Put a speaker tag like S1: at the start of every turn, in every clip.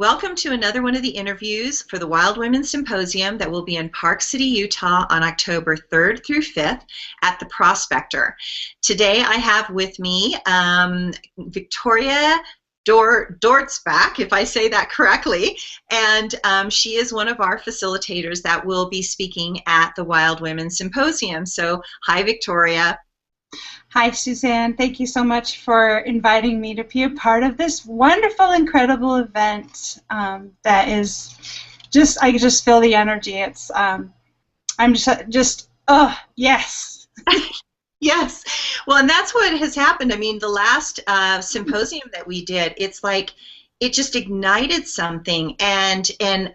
S1: Welcome to another one of the interviews for the Wild Women Symposium that will be in Park City, Utah on October 3rd through 5th at the Prospector. Today I have with me Victoria Dortzbach, if I say that correctly, and she is one of our facilitators that will be speaking at the Wild Women Symposium. So, hi, Victoria.
S2: Hi, Suzanne. Thank you so much for inviting me to be a part of this wonderful, incredible event. That is I just feel the energy. It's, I'm yes.
S1: Yes. Well, and that's what has happened. I mean, the last symposium that we did, it's like it just ignited something. And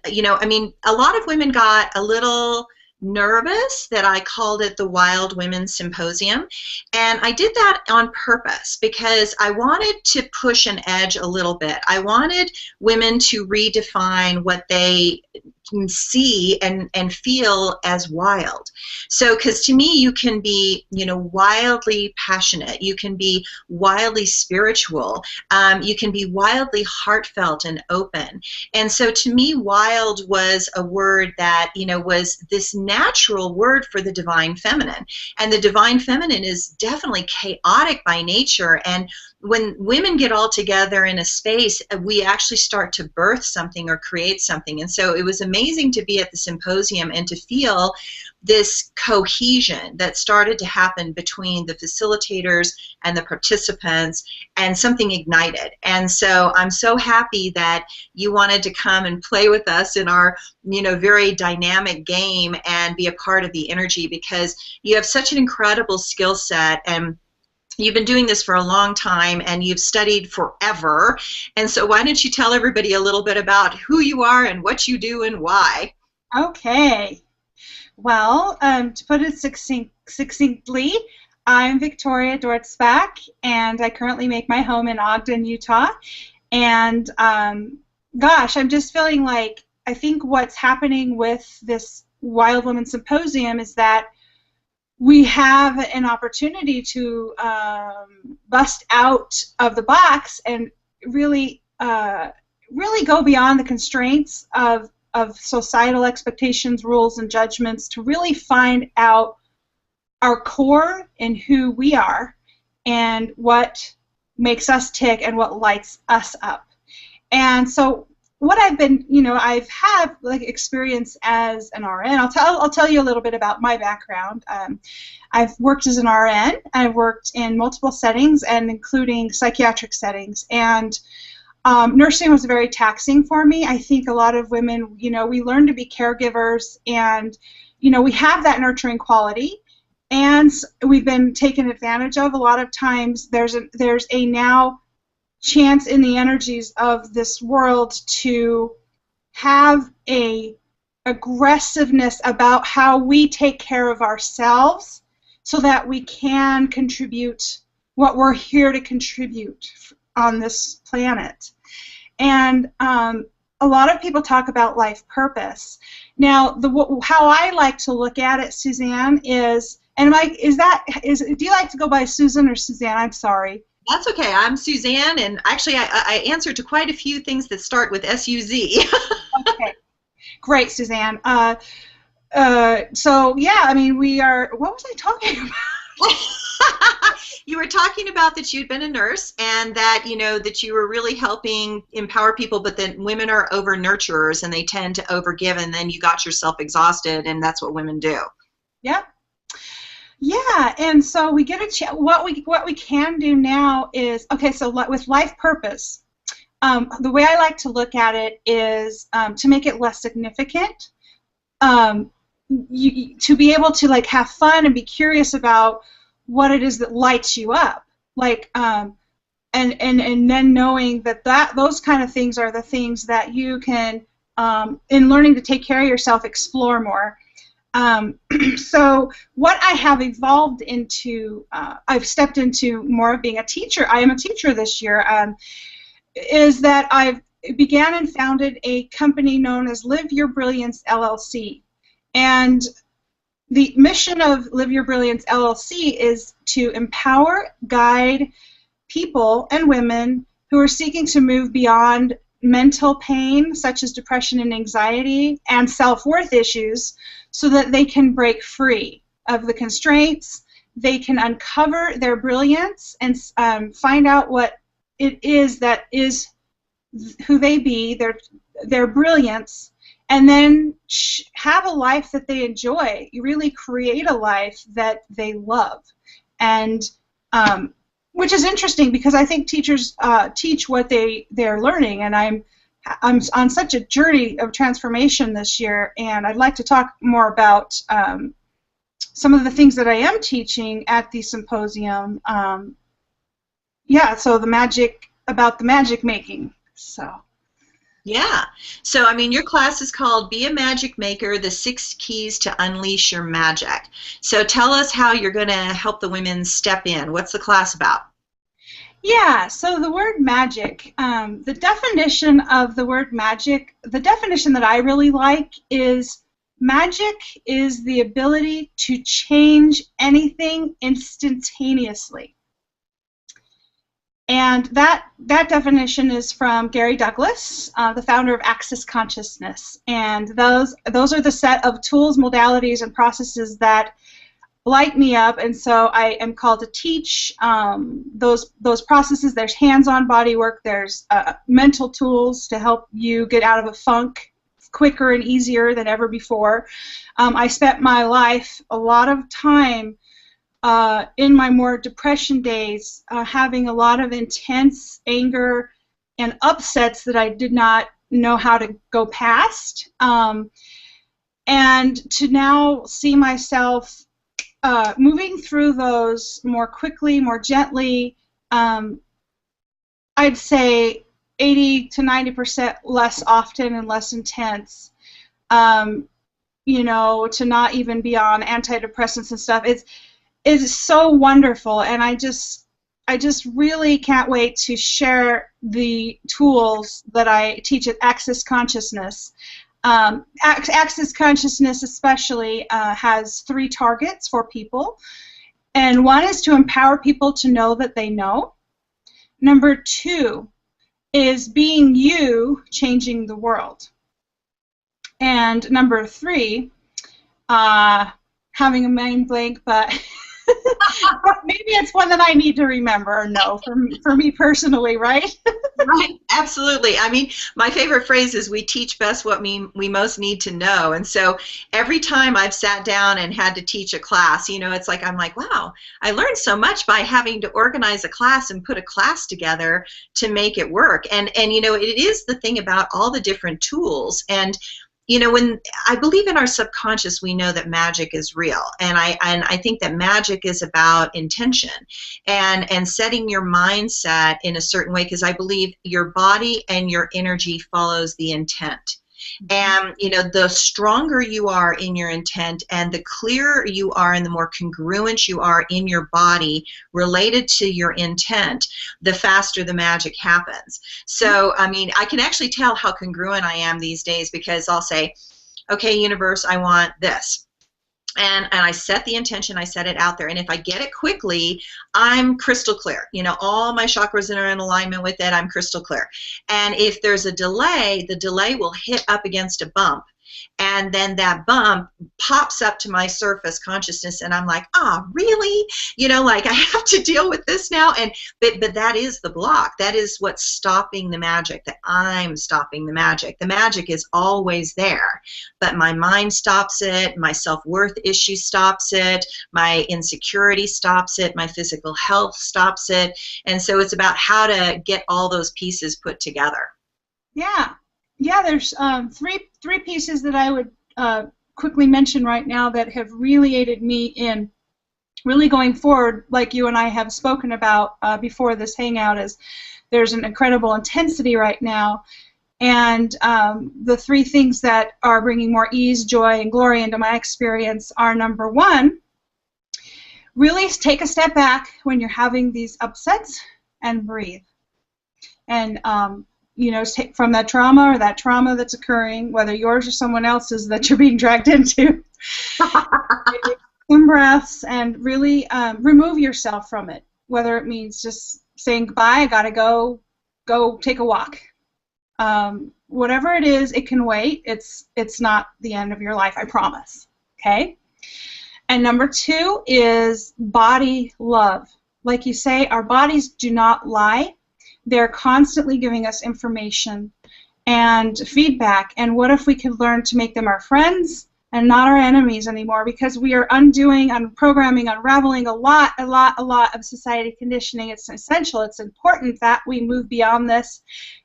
S1: you know, I mean, a lot of women got a little nervous that I called it the Wild Women Symposium, and I did that on purpose because I wanted to push an edge a little bit. I wanted women to redefine what they can see and feel as wild. So, because to me, you can be, you know, wildly passionate, you can be wildly spiritual, you can be wildly heartfelt and open. And so to me, wild was a word that, you know, was this natural word for the divine feminine. And the divine feminine is definitely chaotic by nature, and when women get all together in a space, we actually start to birth something or create something. And so it was amazing to be at the symposium and to feel this cohesion that started to happen between the facilitators and the participants, and something ignited. And so I'm so happy that you wanted to come and play with us in our, you know, very dynamic game and be a part of the energy, because you have such an incredible skill set, and you've been doing this for a long time, and you've studied forever. And so why don't you tell everybody a little bit about who you are and what you do and why?
S2: Okay. Well, to put it succinctly, I'm Victoria Dortzbach, and I currently make my home in Ogden, Utah. And gosh, I'm just feeling like I think what's happening with this Wild Women Symposium is that we have an opportunity to bust out of the box and really go beyond the constraints of societal expectations, rules, and judgments, to really find out our core and who we are and what makes us tick and what lights us up. And so what I've been, you know, I've had like experience as an RN. I'll tell you a little bit about my background. I've worked as an RN. I've worked in multiple settings, and including psychiatric settings. And nursing was very taxing for me. I think a lot of women, you know, we learn to be caregivers, and you know, we have that nurturing quality, and we've been taken advantage of. A lot of times, there's a now chance in the energies of this world to have a aggressiveness about how we take care of ourselves so that we can contribute what we're here to contribute on this planet. And a lot of people talk about life purpose. Now, how I like to look at it, Suzanne, is, and do you like to go by Susan or Suzanne? I'm sorry.
S1: That's okay. I'm Suzanne, and actually I answer to quite a few things that start with S-U-Z.
S2: Okay. Great, Suzanne. So, yeah, I mean, what was I talking about?
S1: You were talking about that you'd been a nurse, and that, you know, that you were really helping empower people, but that women are over-nurturers, and they tend to overgive, and then you got yourself exhausted, and that's what women do.
S2: Yeah. Yeah, and so we get what we can do now is, okay, so with life purpose, the way I like to look at it is to make it less significant, to be able to like have fun and be curious about what it is that lights you up, like and then knowing that those kind of things are the things that you can, in learning to take care of yourself, explore more. So what I have evolved into, I've stepped into more of being a teacher. I am a teacher this year, is that I've began and founded a company known as Live Your Brilliance, LLC. And the mission of Live Your Brilliance, LLC is to empower, guide people and women who are seeking to move beyond mental pain, such as depression and anxiety, and self-worth issues, so that they can break free of the constraints. They can uncover their brilliance and find out what it is that is who they be, their brilliance, and then have a life that they enjoy. You really create a life that they love, and which is interesting because I think teachers teach what they're learning, and I'm on such a journey of transformation this year, and I'd like to talk more about some of the things that I am teaching at the symposium. Yeah, so the magic making. So.
S1: Yeah. So, I mean, your class is called Be a Magic Maker, the 6 Keys to Unleash Your Magic. So tell us how you're going to help the women step in. What's the class about?
S2: Yeah, so the word magic, the definition of the word magic, the definition that I really like is magic is the ability to change anything instantaneously. And that definition is from Gary Douglas, the founder of Access Consciousness. And those are the set of tools, modalities, and processes that light me up. And so I am called to teach those processes. There's hands-on body work. There's mental tools to help you get out of a funk quicker and easier than ever before. I spent my life a lot of time in my more depression days, having a lot of intense anger and upsets that I did not know how to go past, and to now see myself moving through those more quickly, more gently. I'd say 80 to 90% less often and less intense. You know, to not even be on antidepressants and stuff. It's so wonderful, and I just really can't wait to share the tools that I teach at Access Consciousness. Access Consciousness especially has 3 targets for people, and one is to empower people to know that they know. Number 2 is being you, changing the world. And number 3, having a mind blank, but maybe it's one that I need to remember or know for me personally, right?
S1: Right, absolutely. I mean, my favorite phrase is we teach best what we most need to know. And so every time I've sat down and had to teach a class, you know, it's like I'm like, wow, I learned so much by having to organize a class and put a class together to make it work. And you know, it is the thing about all the different tools. And you know, when I believe in our subconscious, we know that magic is real, and I think that magic is about intention and setting your mindset in a certain way, because I believe your body and your energy follows the intent. And you know, the stronger you are in your intent and the clearer you are and the more congruent you are in your body related to your intent, the faster the magic happens. So I mean, I can actually tell how congruent I am these days, because I'll say, okay, universe, I want this. And I set the intention, I set it out there, and if I get it quickly, I'm crystal clear. You know, all my chakras are in alignment with it, I'm crystal clear. And if there's a delay, the delay will hit up against a bump, and then that bump pops up to my surface consciousness, and I'm like, really? You know, like I have to deal with this now? And but that is the block. That is what's stopping the magic, that I'm stopping the magic. The magic is always there, but my mind stops it, my self-worth issue stops it, my insecurity stops it, my physical health stops it, and so it's about how to get all those pieces put together.
S2: Yeah. Yeah, there's three pieces that I would quickly mention right now that have really aided me in really going forward, like you and I have spoken about before this hangout. Is there's an incredible intensity right now, and the 3 things that are bringing more ease, joy, and glory into my experience are, number 1, really take a step back when you're having these upsets and breathe. And you know, take from that trauma or that trauma that's occurring, whether yours or someone else's that you're being dragged into. Some breaths and really remove yourself from it, whether it means just saying goodbye, I gotta go take a walk. Whatever it is, it can wait. It's not the end of your life, I promise. Okay? And number 2 is body love. Like you say, our bodies do not lie. They're constantly giving us information and feedback. And what if we could learn to make them our friends and not our enemies anymore? Because we are undoing, unprogramming, unraveling a lot of society conditioning. It's essential, it's important that we move beyond this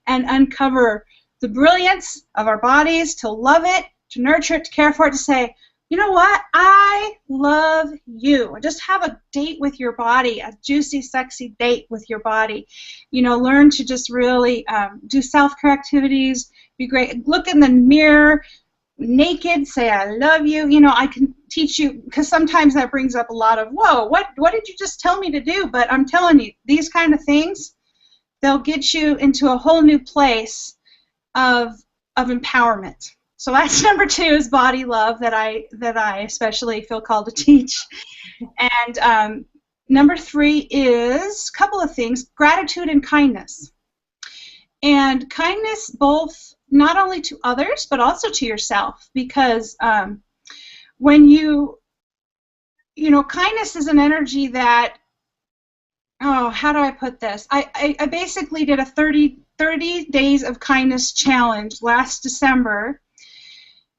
S2: and uncover the brilliance of our bodies, to love it, to nurture it, to care for it, to say, you know what? I love you. Just have a date with your body, a juicy, sexy date with your body. You know, learn to just really do self-care activities, be great. Look in the mirror naked, say I love you. You know, I can teach you, because sometimes that brings up a lot of, whoa, what did you just tell me to do? But I'm telling you, these kind of things, they'll get you into a whole new place of empowerment. So that's number 2 is body love that I especially feel called to teach. And number 3 is a couple of things, gratitude and kindness. And kindness both not only to others but also to yourself, because when you know, kindness is an energy that, oh, how do I put this? I basically did a 30 days of kindness challenge last December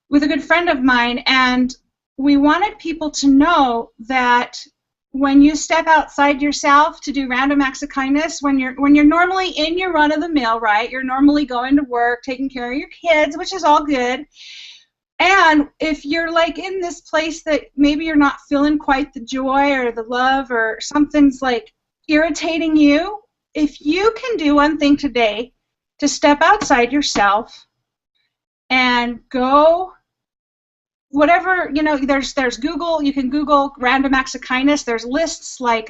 S2: with a good friend of mine, and we wanted people to know that when you step outside yourself to do random acts of kindness, when you're normally in your run-of-the-mill, right, you're normally going to work, taking care of your kids, which is all good, and if you're like in this place that maybe you're not feeling quite the joy or the love, or something's like irritating you, if you can do one thing today to step outside yourself and go, whatever, you know, there's Google, you can Google random acts of kindness. There's lists like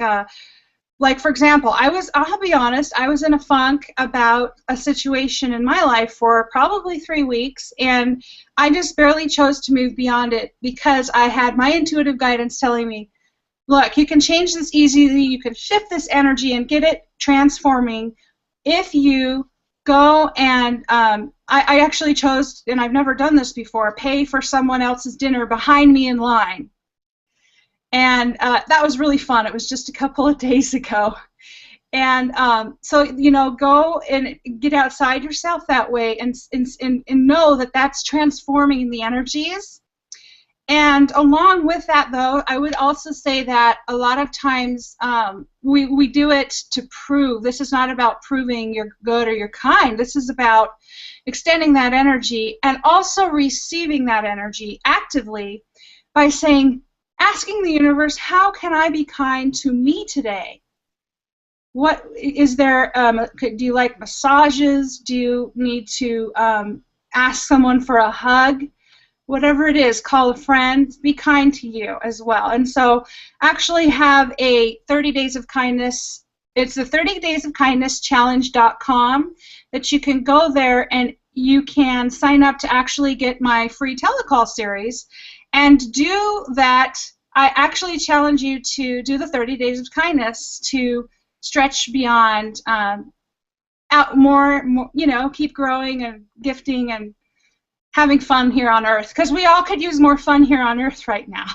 S2: for example, I'll be honest, I was in a funk about a situation in my life for probably 3 weeks, and I just barely chose to move beyond it because I had my intuitive guidance telling me, look, you can change this easily, you can shift this energy and get it transforming if you go and I actually chose, and I've never done this before, pay for someone else's dinner behind me in line. And that was really fun. It was just a couple of days ago. And so, you know, go and get outside yourself that way and know that that's transforming the energies. And along with that, though, I would also say that a lot of times we do it to prove. This is not about proving you're good or you're kind. This is about extending that energy and also receiving that energy actively by saying, asking the universe, how can I be kind to me today? What is there? Do you like massages? Do you need to ask someone for a hug? Whatever it is, call a friend, be kind to you as well. And so actually have a 30 Days of Kindness, it's the 30 Days of Kindness Challenge.com that you can go there and you can sign up to actually get my free telecall series and do that. I actually challenge you to do the 30 Days of Kindness to stretch beyond, out more, you know, keep growing and gifting and having fun here on Earth, because we all could use more fun here on Earth right now.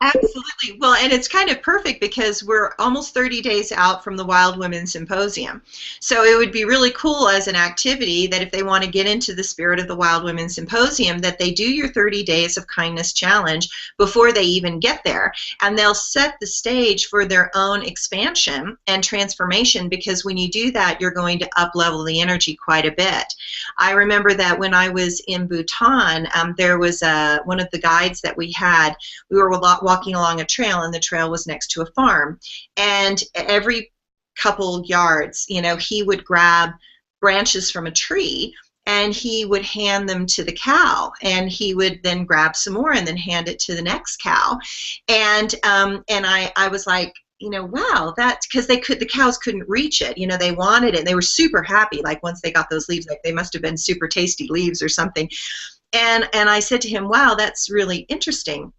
S1: Absolutely. Well, and it's kind of perfect because we're almost 30 days out from the Wild Women Symposium. So it would be really cool as an activity that if they want to get into the spirit of the Wild Women Symposium, that they do your 30 Days of Kindness challenge before they even get there. And they'll set the stage for their own expansion and transformation, because when you do that, you're going to up-level the energy quite a bit. I remember that when I was in Bhutan, there was one of the guides that we had, we were walking along a trail, and the trail was next to a farm, and every couple yards, you know, he would grab branches from a tree and he would hand them to the cow, and he would then grab some more and then hand it to the next cow. And I was like, you know, wow, that's because the cows couldn't reach it. You know, they wanted it, and they were super happy. Like once they got those leaves, like they must have been super tasty leaves or something. And I said to him, wow, that's really interesting.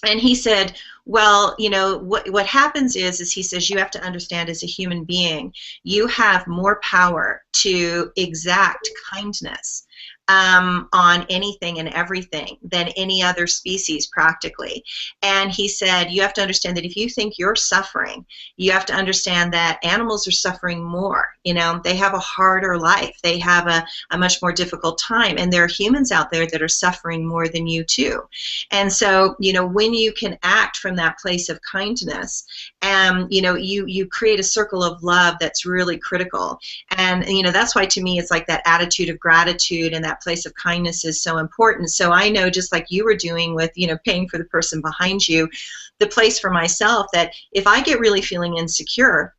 S1: And he said, Well, you know, what happens is he says you have to understand as a human being, you have more power to exact kindness on anything and everything than any other species practically. And he said, you have to understand that if you think you're suffering, you have to understand that animals are suffering more. You know, they have a harder life. They have a much more difficult time. And there are humans out there that are suffering more than you too. And so, you know, when you can act from that place of kindness, you know, you create a circle of love that's really critical. And, you know, that's why to me it's like that attitude of gratitude and that place of kindness is so important. So I know, just like you were doing with, you know, paying for the person behind you, the place for myself that if I get really feeling insecure,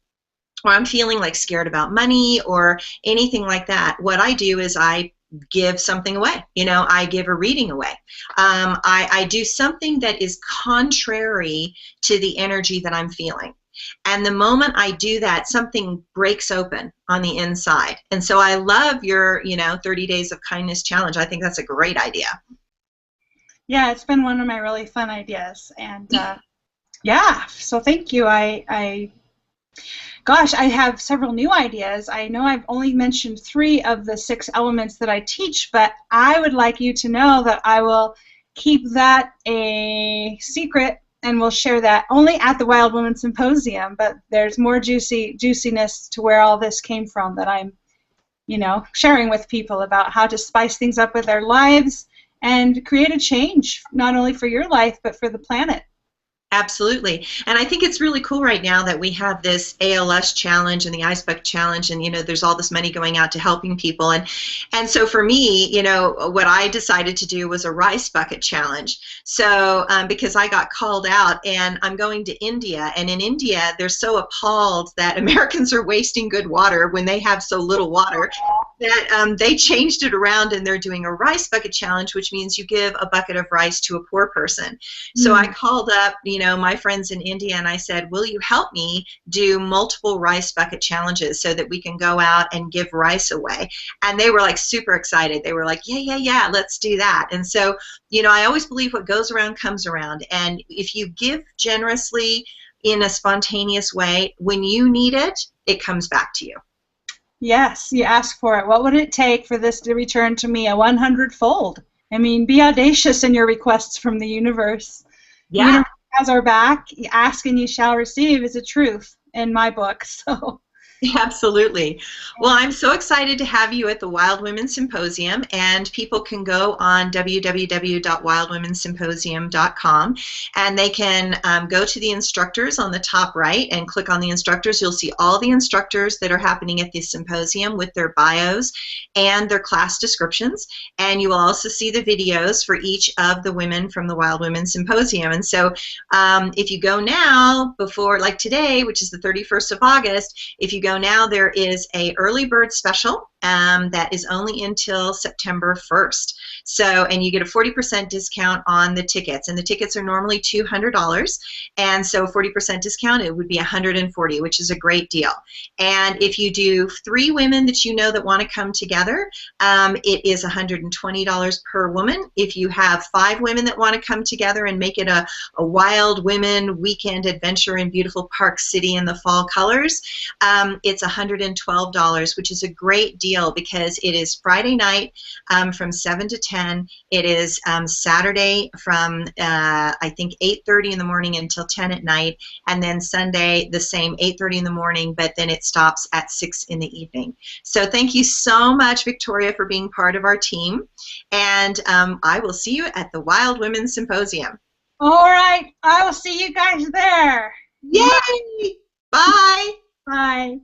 S1: or I'm feeling like scared about money or anything like that, what I do is I give something away. You know, I give a reading away. I do something that is contrary to the energy that I'm feeling. And the moment I do that, something breaks open on the inside. And so I love your, you know, 30 Days of Kindness challenge. I think that's a great idea.
S2: Yeah, it's been one of my really fun ideas. And yeah, so thank you. Gosh, I have several new ideas. I know I've only mentioned 3 of the 6 elements that I teach, but I would like you to know that I will keep that a secret, and we'll share that only at the Wild Women Symposium. But there's more juiciness to where all this came from that I'm, you know, sharing with people about how to spice things up with their lives and create a change, not only for your life, but for the planet.
S1: Absolutely. And I think it's really cool right now that we have this ALS challenge and the Ice Bucket challenge, and, you know, there's all this money going out to helping people. And so for me, you know, what I decided to do was a rice bucket challenge. So because I got called out, and I'm going to India, and in India, they're so appalled that Americans are wasting good water when they have so little water that they changed it around, and they're doing a rice bucket challenge, which means you give a bucket of rice to a poor person. So I called up, you know, my friends in India, and I said, will you help me do multiple rice bucket challenges so that we can go out and give rice away? And they were like super excited. They were like, yeah, let's do that. And so, you know, I always believe what goes around comes around. And if you give generously in a spontaneous way, when you need it, it comes back to you.
S2: Yes, you ask for it. What would it take for this to return to me a 100-fold? I mean, be audacious in your requests from the universe.
S1: Yeah.
S2: The universe has our back. Ask and you shall receive is a truth in my book. So.
S1: Absolutely. Well, I'm so excited to have you at the Wild Women Symposium, and people can go on www.wildwomensymposium.com, and they can go to the instructors on the top right and click on the instructors. You'll see all the instructors that are happening at this symposium with their bios and their class descriptions, and you will also see the videos for each of the women from the Wild Women Symposium. And so if you go now, before, like today, which is the 31st of August, if you go now, there is a early bird special that is only until September 1st. So, and you get a 40% discount on the tickets, and the tickets are normally $200, and so 40% discount, it would be $140, which is a great deal. And if you do 3 women that you know that want to come together, it is $120 per woman. If you have 5 women that want to come together and make it a Wild Women weekend adventure in beautiful Park City in the fall colors, it's $112, which is a great deal because it is Friday night from 7 to 10. It is Saturday from I think 8:30 in the morning until 10 at night, and then Sunday the same, 8:30 in the morning, but then it stops at 6 in the evening. So thank you so much, Victoria, for being part of our team, and I will see you at the Wild Women Symposium.
S2: All right, I will see you guys there.
S1: Yay! Bye.
S2: Bye.